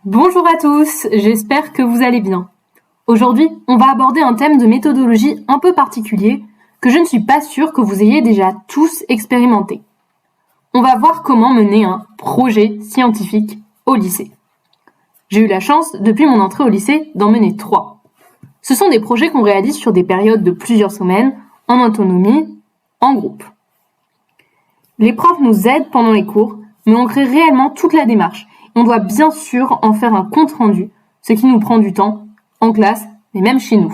Bonjour à tous, j'espère que vous allez bien. Aujourd'hui, on va aborder un thème de méthodologie un peu particulier que je ne suis pas sûre que vous ayez déjà tous expérimenté. On va voir comment mener un projet scientifique au lycée. J'ai eu la chance, depuis mon entrée au lycée, d'en mener 3. Ce sont des projets qu'on réalise sur des périodes de plusieurs semaines, en autonomie, en groupe. Les profs nous aident pendant les cours, mais on crée réellement toute la démarche. On doit bien sûr en faire un compte-rendu, ce qui nous prend du temps, en classe, mais même chez nous.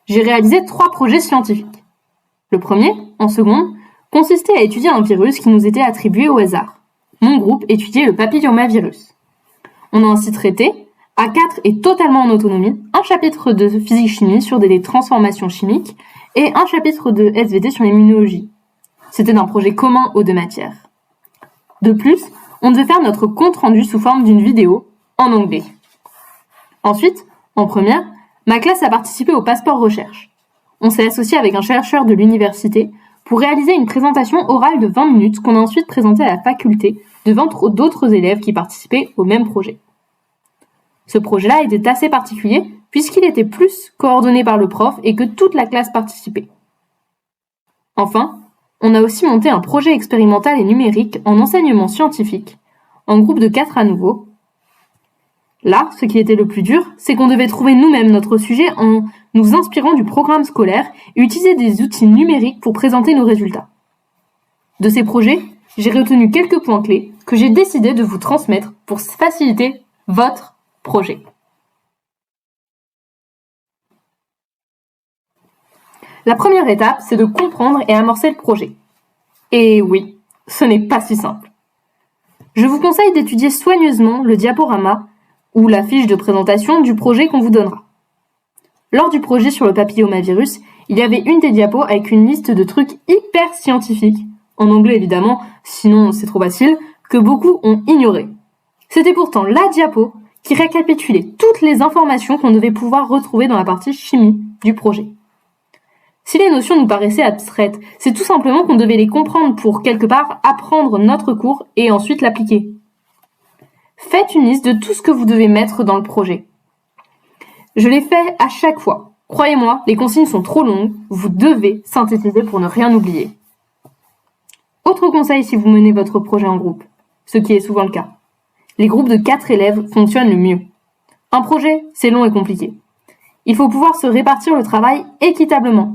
J'ai réalisé 3 projets scientifiques. Le premier, en seconde, consistait à étudier un virus qui nous était attribué au hasard. Mon groupe étudiait le papillomavirus. On a ainsi traité, à 4 et totalement en autonomie, un chapitre de physique-chimie sur des transformations chimiques et un chapitre de SVT sur l'immunologie. C'était un projet commun aux 2 matières. De plus, on devait faire notre compte-rendu sous forme d'une vidéo en anglais. Ensuite, en première, ma classe a participé au passeport recherche. On s'est associé avec un chercheur de l'université pour réaliser une présentation orale de 20 minutes qu'on a ensuite présentée à la faculté devant d'autres élèves qui participaient au même projet. Ce projet-là était assez particulier puisqu'il était plus coordonné par le prof et que toute la classe participait. Enfin, on a aussi monté un projet expérimental et numérique en enseignement scientifique, en groupe de 4 à nouveau. Là, ce qui était le plus dur, c'est qu'on devait trouver nous-mêmes notre sujet en nous inspirant du programme scolaire et utiliser des outils numériques pour présenter nos résultats. De ces projets, j'ai retenu quelques points clés que j'ai décidé de vous transmettre pour faciliter votre projet. La première étape, c'est de comprendre et amorcer le projet. Et oui, ce n'est pas si simple. Je vous conseille d'étudier soigneusement le diaporama ou la fiche de présentation du projet qu'on vous donnera. Lors du projet sur le papillomavirus, il y avait une des diapos avec une liste de trucs hyper scientifiques, en anglais évidemment, sinon c'est trop facile, que beaucoup ont ignoré. C'était pourtant la diapo qui récapitulait toutes les informations qu'on devait pouvoir retrouver dans la partie chimie du projet. Si les notions nous paraissaient abstraites, c'est tout simplement qu'on devait les comprendre pour, quelque part, apprendre notre cours et ensuite l'appliquer. Faites une liste de tout ce que vous devez mettre dans le projet. Je l'ai fait à chaque fois. Croyez-moi, les consignes sont trop longues, vous devez synthétiser pour ne rien oublier. Autre conseil si vous menez votre projet en groupe, ce qui est souvent le cas. Les groupes de 4 élèves fonctionnent le mieux. Un projet, c'est long et compliqué. Il faut pouvoir se répartir le travail équitablement.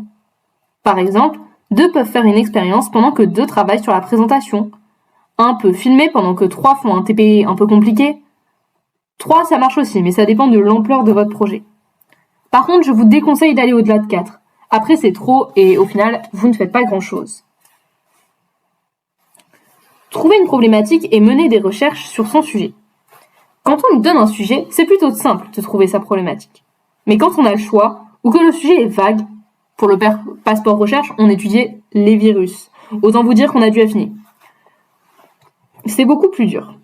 Par exemple, 2 peuvent faire une expérience pendant que 2 travaillent sur la présentation. 1 peut filmer pendant que 3 font un TP un peu compliqué. 3, ça marche aussi, mais ça dépend de l'ampleur de votre projet. Par contre, je vous déconseille d'aller au-delà de 4. Après, c'est trop et au final, vous ne faites pas grand-chose. Trouver une problématique et mener des recherches sur son sujet. Quand on nous donne un sujet, c'est plutôt simple de trouver sa problématique. Mais quand on a le choix, ou que le sujet est vague, pour le passeport recherche, on étudiait les virus. Autant vous dire qu'on a dû affiner. C'est beaucoup plus dur.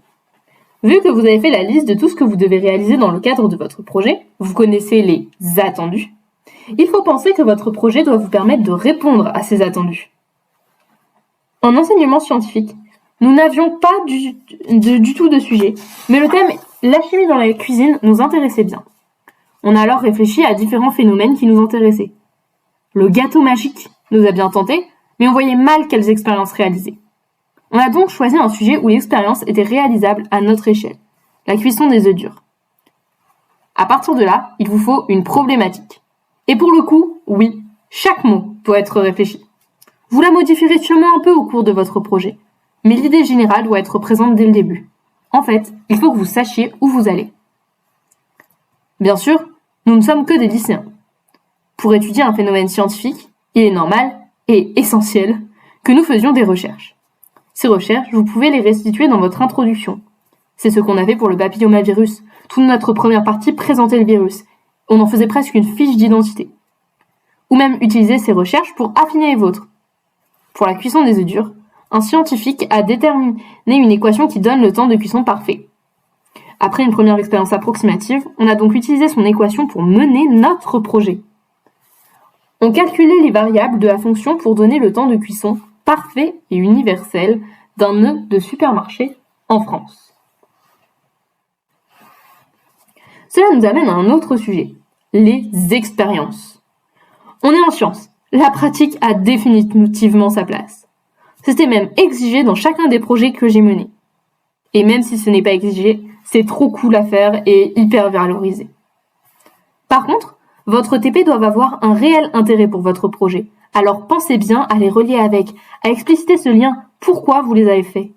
Vu que vous avez fait la liste de tout ce que vous devez réaliser dans le cadre de votre projet, vous connaissez les attendus, il faut penser que votre projet doit vous permettre de répondre à ces attendus. En enseignement scientifique, nous n'avions pas du tout de sujet, mais le thème « La chimie dans la cuisine » nous intéressait bien. On a alors réfléchi à différents phénomènes qui nous intéressaient. Le gâteau magique nous a bien tentés, mais on voyait mal quelles expériences réaliser. On a donc choisi un sujet où l'expérience était réalisable à notre échelle, la cuisson des œufs durs. À partir de là, il vous faut une problématique. Et pour le coup, oui, chaque mot doit être réfléchi. Vous la modifierez sûrement un peu au cours de votre projet, mais l'idée générale doit être présente dès le début. En fait, il faut que vous sachiez où vous allez. Bien sûr, nous ne sommes que des lycéens. Pour étudier un phénomène scientifique, il est normal et essentiel que nous faisions des recherches. Ces recherches, vous pouvez les restituer dans votre introduction. C'est ce qu'on a fait pour le papillomavirus. Toute notre première partie présentait le virus. On en faisait presque une fiche d'identité. Ou même utiliser ces recherches pour affiner les vôtres. Pour la cuisson des œufs durs, un scientifique a déterminé une équation qui donne le temps de cuisson parfait. Après une première expérience approximative, on a donc utilisé son équation pour mener notre projet. On calculait les variables de la fonction pour donner le temps de cuisson parfait et universel d'un œuf de supermarché en France. Cela nous amène à un autre sujet, les expériences. On est en sciences, la pratique a définitivement sa place. C'était même exigé dans chacun des projets que j'ai menés. Et même si ce n'est pas exigé, c'est trop cool à faire et hyper valorisé. Par contre, votre TP doit avoir un réel intérêt pour votre projet. Alors pensez bien à les relier avec, à expliciter ce lien, pourquoi vous les avez faits.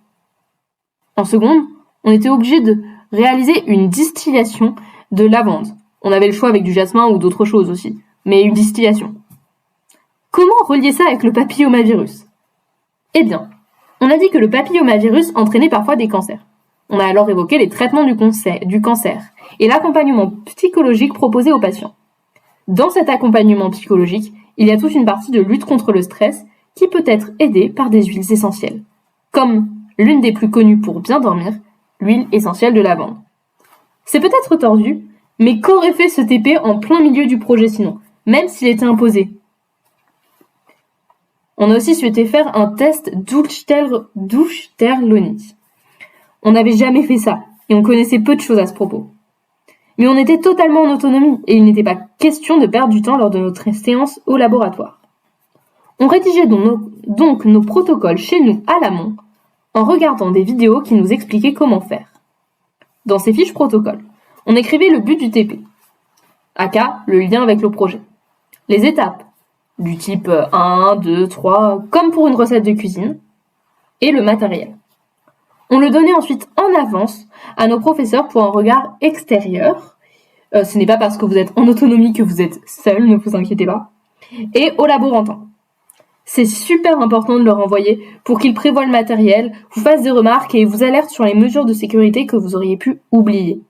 En seconde, on était obligé de réaliser une distillation de lavande. On avait le choix avec du jasmin ou d'autres choses aussi, mais une distillation. Comment relier ça avec le papillomavirus ? Eh bien, on a dit que le papillomavirus entraînait parfois des cancers. On a alors évoqué les traitements du cancer et l'accompagnement psychologique proposé aux patients. Dans cet accompagnement psychologique, il y a toute une partie de lutte contre le stress qui peut être aidée par des huiles essentielles, comme l'une des plus connues pour bien dormir, l'huile essentielle de lavande. C'est peut-être tordu, mais qu'aurait fait ce TP en plein milieu du projet sinon, même s'il était imposé ? On a aussi souhaité faire un test Douche-Terre-Lonnie. On n'avait jamais fait ça, et on connaissait peu de choses à ce propos. Mais on était totalement en autonomie, et il n'était pas question de perdre du temps lors de notre séance au laboratoire. On rédigeait donc nos protocoles chez nous à l'amont, en regardant des vidéos qui nous expliquaient comment faire. Dans ces fiches protocoles, on écrivait le but du TP, aka le lien avec le projet, les étapes, du type 1, 2, 3, comme pour une recette de cuisine, et le matériel. On le donnait ensuite en avance à nos professeurs pour un regard extérieur. Ce n'est pas parce que vous êtes en autonomie que vous êtes seul, ne vous inquiétez pas. Et aux laborantins. C'est super important de leur envoyer pour qu'ils prévoient le matériel, vous fassent des remarques et vous alertent sur les mesures de sécurité que vous auriez pu oublier.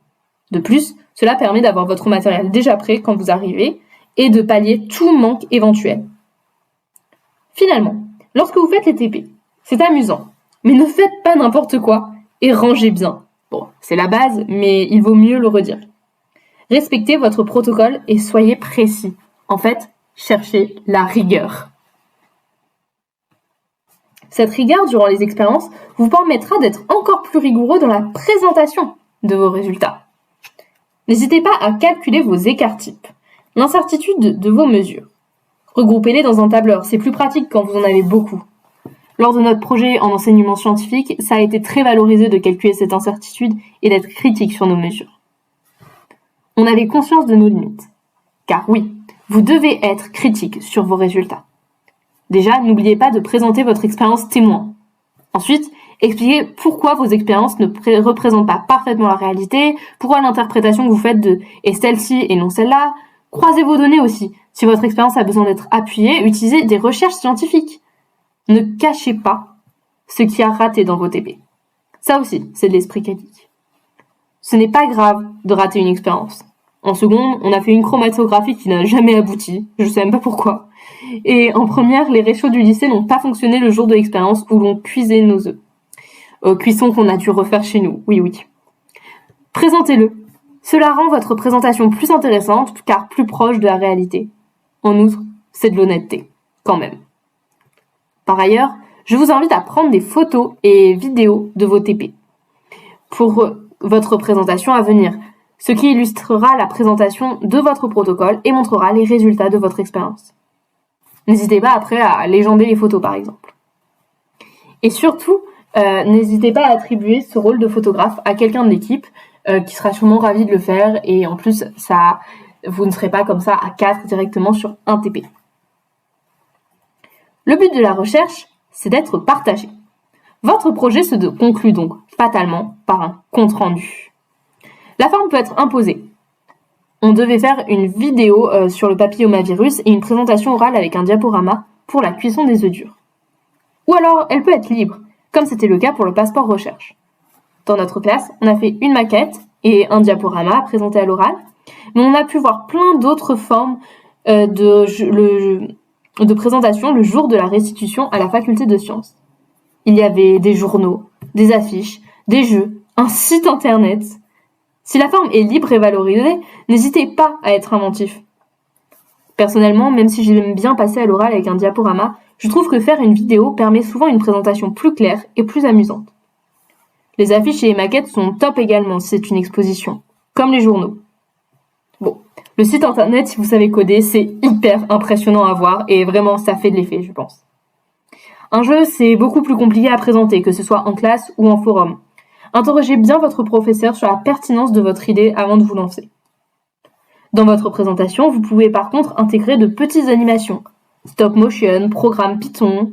De plus, cela permet d'avoir votre matériel déjà prêt quand vous arrivez et de pallier tout manque éventuel. Finalement, lorsque vous faites les TP, c'est amusant, mais ne faites pas n'importe quoi et rangez bien. Bon, c'est la base, mais il vaut mieux le redire. Respectez votre protocole et soyez précis. En fait, cherchez la rigueur. Cette rigueur durant les expériences vous permettra d'être encore plus rigoureux dans la présentation de vos résultats. N'hésitez pas à calculer vos écarts-types, l'incertitude de vos mesures. Regroupez-les dans un tableur, c'est plus pratique quand vous en avez beaucoup. Lors de notre projet en enseignement scientifique, ça a été très valorisé de calculer cette incertitude et d'être critique sur nos mesures. On avait conscience de nos limites. Car oui, vous devez être critique sur vos résultats. Déjà, n'oubliez pas de présenter votre expérience témoin. Ensuite, expliquez pourquoi vos expériences ne représentent pas parfaitement la réalité, pourquoi l'interprétation que vous faites est celle-ci et non celle-là. Croisez vos données aussi. Si votre expérience a besoin d'être appuyée, utilisez des recherches scientifiques. Ne cachez pas ce qui a raté dans vos TP. Ça aussi, c'est de l'esprit critique. Ce n'est pas grave de rater une expérience. En seconde, on a fait une chromatographie qui n'a jamais abouti, je sais même pas pourquoi. Et en première, les réchauds du lycée n'ont pas fonctionné le jour de l'expérience où l'on cuisait nos œufs. Cuisson qu'on a dû refaire chez nous, oui. Présentez-le. Cela rend votre présentation plus intéressante car plus proche de la réalité. En outre, c'est de l'honnêteté, quand même. Par ailleurs, je vous invite à prendre des photos et vidéos de vos TP pour votre présentation à venir, ce qui illustrera la présentation de votre protocole et montrera les résultats de votre expérience. N'hésitez pas après à légender les photos par exemple. Et surtout, n'hésitez pas à attribuer ce rôle de photographe à quelqu'un de l'équipe qui sera sûrement ravi de le faire et en plus, vous ne serez pas comme ça à 4 directement sur un TP. Le but de la recherche, c'est d'être partagé. Votre projet se conclut donc fatalement par un compte-rendu. La forme peut être imposée. On devait faire une vidéo sur le papillomavirus et une présentation orale avec un diaporama pour la cuisson des œufs durs. Ou alors, elle peut être libre, comme c'était le cas pour le passeport recherche. Dans notre classe, on a fait une maquette et un diaporama présenté à l'oral, mais on a pu voir plein d'autres formes de présentation le jour de la restitution à la faculté de sciences. Il y avait des journaux, des affiches, des jeux, un site internet. Si la forme est libre et valorisée, n'hésitez pas à être inventif. Personnellement, même si j'aime bien passer à l'oral avec un diaporama, je trouve que faire une vidéo permet souvent une présentation plus claire et plus amusante. Les affiches et les maquettes sont top également si c'est une exposition, comme les journaux. Le site internet, si vous savez coder, c'est hyper impressionnant à voir et vraiment ça fait de l'effet, je pense. Un jeu, c'est beaucoup plus compliqué à présenter, que ce soit en classe ou en forum. Interrogez bien votre professeur sur la pertinence de votre idée avant de vous lancer. Dans votre présentation, vous pouvez par contre intégrer de petites animations. Stop motion, programme Python.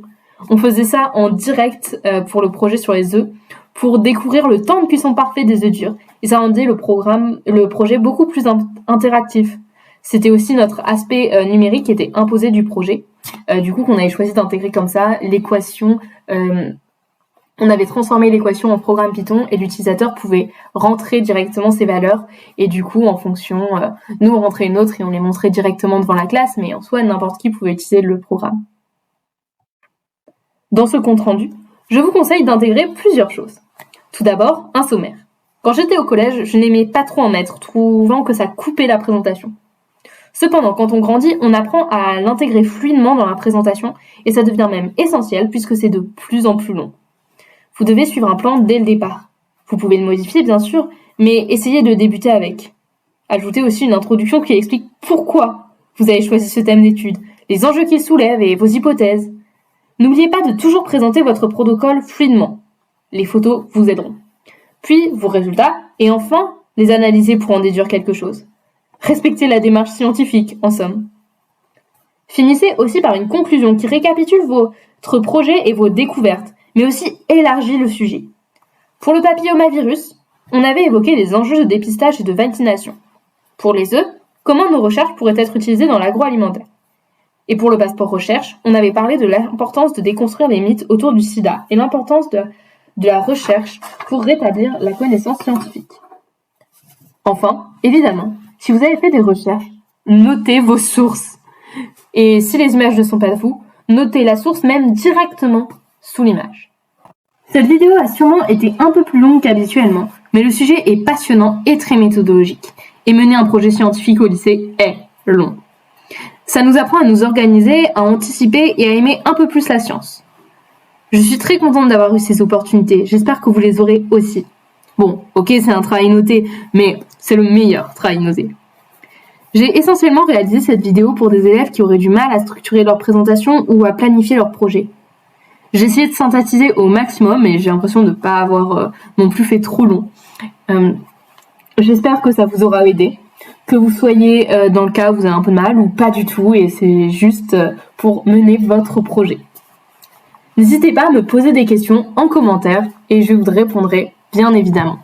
On faisait ça en direct pour le projet sur les œufs, pour découvrir le temps de cuisson parfait des œufs durs. Et ça rendait le projet beaucoup plus interactif. C'était aussi notre aspect numérique qui était imposé du projet. Du coup, qu'on avait choisi d'intégrer comme ça l'équation. On avait transformé l'équation en programme Python et l'utilisateur pouvait rentrer directement ses valeurs. Et du coup, en fonction, nous on rentrait une autre et on les montrait directement devant la classe, mais en soi, n'importe qui pouvait utiliser le programme. Dans ce compte-rendu, je vous conseille d'intégrer plusieurs choses. Tout d'abord, un sommaire. Quand j'étais au collège, je n'aimais pas trop en mettre, trouvant que ça coupait la présentation. Cependant, quand on grandit, on apprend à l'intégrer fluidement dans la présentation et ça devient même essentiel puisque c'est de plus en plus long. Vous devez suivre un plan dès le départ. Vous pouvez le modifier bien sûr, mais essayez de débuter avec. Ajoutez aussi une introduction qui explique pourquoi vous avez choisi ce thème d'étude, les enjeux qu'il soulève et vos hypothèses. N'oubliez pas de toujours présenter votre protocole fluidement. Les photos vous aideront. Puis vos résultats et enfin les analyser pour en déduire quelque chose. Respectez la démarche scientifique, en somme. Finissez aussi par une conclusion qui récapitule votre projet et vos découvertes, mais aussi élargit le sujet. Pour le papillomavirus, on avait évoqué les enjeux de dépistage et de vaccination. Pour les œufs, comment nos recherches pourraient être utilisées dans l'agroalimentaire. Et pour le passeport recherche, on avait parlé de l'importance de déconstruire les mythes autour du sida et l'importance de la recherche pour rétablir la connaissance scientifique. Enfin, évidemment, si vous avez fait des recherches, notez vos sources. Et si les images ne sont pas de vous, notez la source même directement sous l'image. Cette vidéo a sûrement été un peu plus longue qu'habituellement, mais le sujet est passionnant et très méthodologique. Et mener un projet scientifique au lycée est long. Ça nous apprend à nous organiser, à anticiper et à aimer un peu plus la science. Je suis très contente d'avoir eu ces opportunités, j'espère que vous les aurez aussi. Bon, ok, c'est un travail noté, mais c'est le meilleur travail noté. J'ai essentiellement réalisé cette vidéo pour des élèves qui auraient du mal à structurer leur présentation ou à planifier leur projet. J'ai essayé de synthétiser au maximum et j'ai l'impression de ne pas avoir non plus fait trop long. J'espère que ça vous aura aidé, que vous soyez dans le cas où vous avez un peu de mal ou pas du tout et c'est juste pour mener votre projet. N'hésitez pas à me poser des questions en commentaire et je vous répondrai bien évidemment.